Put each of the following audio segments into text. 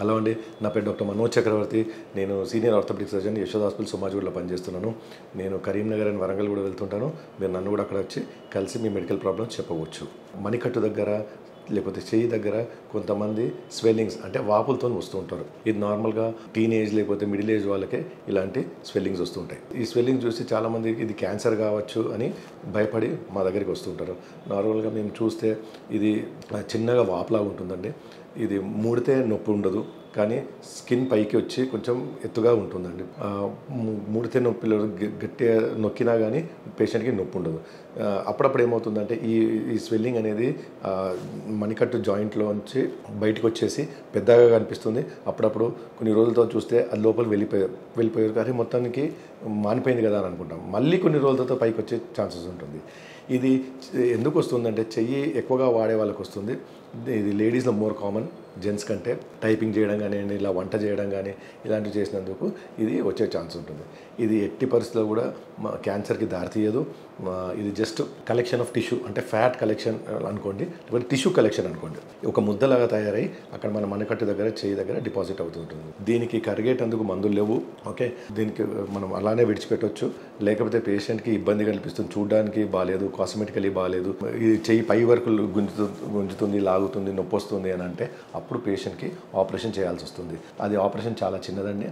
Hello అండి, నా పేరు డాక్టర్ మనోజ్ చక్రవర్తి. నేను senior orthopaedic surgeon Yashoda hospital సోమాజిగూడలో పనిచేస్తున్నాను. నేను కరీంనగర్ అండ్ వరంగల్ కూడా వెళ్తుంటాను. మీరు నన్ను కూడా అక్కడ వచ్చి కలిసి మీ మెడికల్ ప్రాబ్లమ్స్ చెప్పవచ్చు. మణికట్టు దగ్గర లేకపోతే చెయ్యి దగ్గర కొంతమంది స్వెల్లింగ్స్ అంటే వాపులతో వస్తూ ఉంటారు. ఇది నార్మల్గా టీనేజ్ లేకపోతే మిడిల్ ఏజ్ వాళ్ళకే ఇలాంటి స్వెల్లింగ్స్ వస్తుంటాయి. ఈ స్వెల్లింగ్ చూసి చాలామంది ఇది క్యాన్సర్ కావచ్చు అని భయపడి మా దగ్గరికి వస్తుంటారు. నార్మల్గా మేము చూస్తే ఇది చిన్నగా వాపులాగా ఉంటుందండి. ఇది ముడితే నొప్పి ఉండదు, కానీ స్కిన్ పైకి వచ్చి కొంచెం ఎత్తుగా ఉంటుందండి. ముడితే నొప్పిలో గట్టిగా నొక్కినా కానీ పేషెంట్కి నొప్పి ఉండదు. అప్పుడప్పుడు ఏమవుతుందంటే ఈ స్వెల్లింగ్ అనేది మణికట్టు జాయింట్లో నుంచి బయటకు వచ్చేసి పెద్దగా కనిపిస్తుంది. అప్పుడప్పుడు కొన్ని రోజులతో చూస్తే అది లోపల వెళ్ళిపోయారు కానీ మొత్తానికి మానిపోయింది కదా అని అనుకుంటాం. మళ్ళీ కొన్ని రోజులతో పైకి వచ్చే ఛాన్సెస్ ఉంటుంది. ఇది ఎందుకు వస్తుందంటే చెయ్యి ఎక్కువగా వాడే వాళ్ళకి వస్తుంది. ఇది లేడీస్లో మోర్ కామన్ జెంట్స్ కంటే. టైపింగ్ చేయడం కానివ్వండి, ఇలా వంట చేయడం కానీ ఇలాంటివి చేసినందుకు ఇది వచ్చే ఛాన్స్ ఉంటుంది. ఇది ఎట్టి పరిస్థితుల్లో కూడా క్యాన్సర్కి దారితీయదు. ఇది జస్ట్ కలెక్షన్ ఆఫ్ టిష్యూ, అంటే ఫ్యాట్ కలెక్షన్ అనుకోండి, లేకపోతే టిష్యూ కలెక్షన్ అనుకోండి. ఒక ముద్దలాగా తయారై అక్కడ మన మణికట్టు దగ్గర చెయ్యి దగ్గర డిపాజిట్ అవుతుంటుంది. దీనికి కరిగేటందుకు మందులు లేవు. ఓకే, దీనికి మనం అలానే విడిచిపెట్టవచ్చు. లేకపోతే పేషెంట్కి ఇబ్బంది కల్పిస్తుంది, చూడడానికి బాగాలేదు, కాస్మెటికలీ బాగాలేదు, ఇది చెయ్యి పై వరకు గుంజుతుంది, లాగుతుంది, నొప్పి వస్తుంది అని అంటే అప్పుడు పేషెంట్కి ఆపరేషన్ చేయాల్సి వస్తుంది. అది ఆపరేషన్ చాలా చిన్నదండి,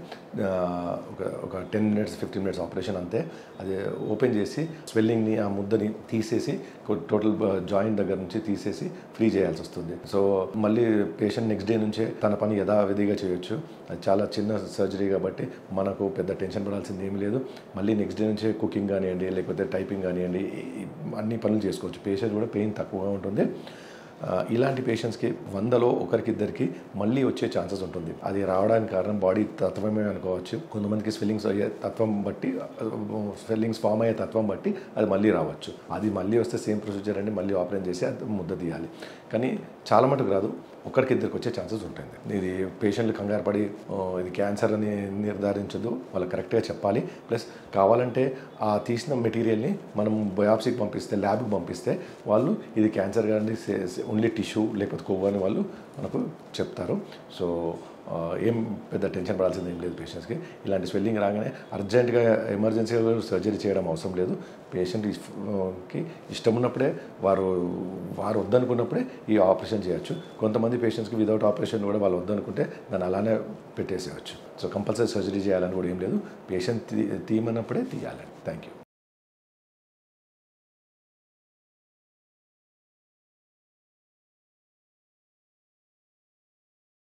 ఒక 10 minutes 15 minutes ఆపరేషన్ అంతే. అది ఓపెన్ చేసి స్వెల్లింగ్ని, ఆ ముద్దని తీసేసి టోటల్ జాయింట్ దగ్గర నుంచి తీసేసి ఫ్రీ చేయాల్సి వస్తుంది. సో మళ్ళీ పేషెంట్ నెక్స్ట్ డే నుంచే తన పని యథావిధిగా చేయొచ్చు. అది చాలా చిన్న సర్జరీ కాబట్టి మనకు పెద్ద టెన్షన్ పడాల్సింది ఏమీ లేదు. మళ్ళీ నెక్స్ట్ డే నుంచే కుకింగ్ కానివ్వండి, లేకపోతే టైపింగ్ కానివ్వండి, అన్ని పనులు చేసుకోవచ్చు. పేషెంట్ కూడా పెయిన్ తక్కువగా ఉంటుంది. ఇలాంటి పేషెంట్స్కి 100లో ఒకరికిద్దరికి మళ్ళీ వచ్చే ఛాన్సెస్ ఉంటుంది. అది రావడానికి కారణం బాడీ తత్వమే అనుకోవచ్చు. కొంతమందికి స్వెల్లింగ్స్ అయ్యే తత్వం బట్టి, స్వెల్లింగ్స్ ఫామ్ అయ్యే తత్వం బట్టి అది మళ్ళీ రావచ్చు. అది మళ్ళీ వస్తే సేమ్ ప్రొసీజర్ అండి, మళ్ళీ ఆపరేషన్ చేసి అది ముద్ద తీయాలి. కానీ చాలా మటుకు రాదు, ఒకరికిద్దరికి వచ్చే ఛాన్సెస్ ఉంటుంది. ఇది పేషెంట్లు కంగారు పడి ఇది క్యాన్సర్ అని నిర్ధారించదు, వాళ్ళు కరెక్ట్గా చెప్పాలి. ప్లస్ కావాలంటే ఆ తీసిన మెటీరియల్ని మనం బయాప్సీకి పంపిస్తే, ల్యాబ్కి పంపిస్తే వాళ్ళు ఇది క్యాన్సర్ కానీ ఓన్లీ టిష్యూ లేకపోతే కొవ్వు అని వాళ్ళు మనకు చెప్తారు. సో ఏం పెద్ద టెన్షన్ పడాల్సింది ఏం లేదు పేషెంట్స్కి. ఇలాంటి స్వెల్లింగ్ రాగానే అర్జెంటుగా ఎమర్జెన్సీగా సర్జరీ చేయడం అవసరం లేదు. పేషెంట్కి ఇష్టం ఉన్నప్పుడే, వారు వద్దనుకున్నప్పుడే ఈ ఆపరేషన్ చేయొచ్చు. కొంతమంది పేషెంట్స్కి వితౌట్ ఆపరేషన్ కూడా వాళ్ళు వద్దనుకుంటే దాన్ని అలానే పెట్టేసేయచ్చు. సో కంపల్సరీ సర్జరీ చేయాలని కూడా ఏం లేదు. పేషెంట్ తీయమన్నప్పుడే తీయాలని. Thank you.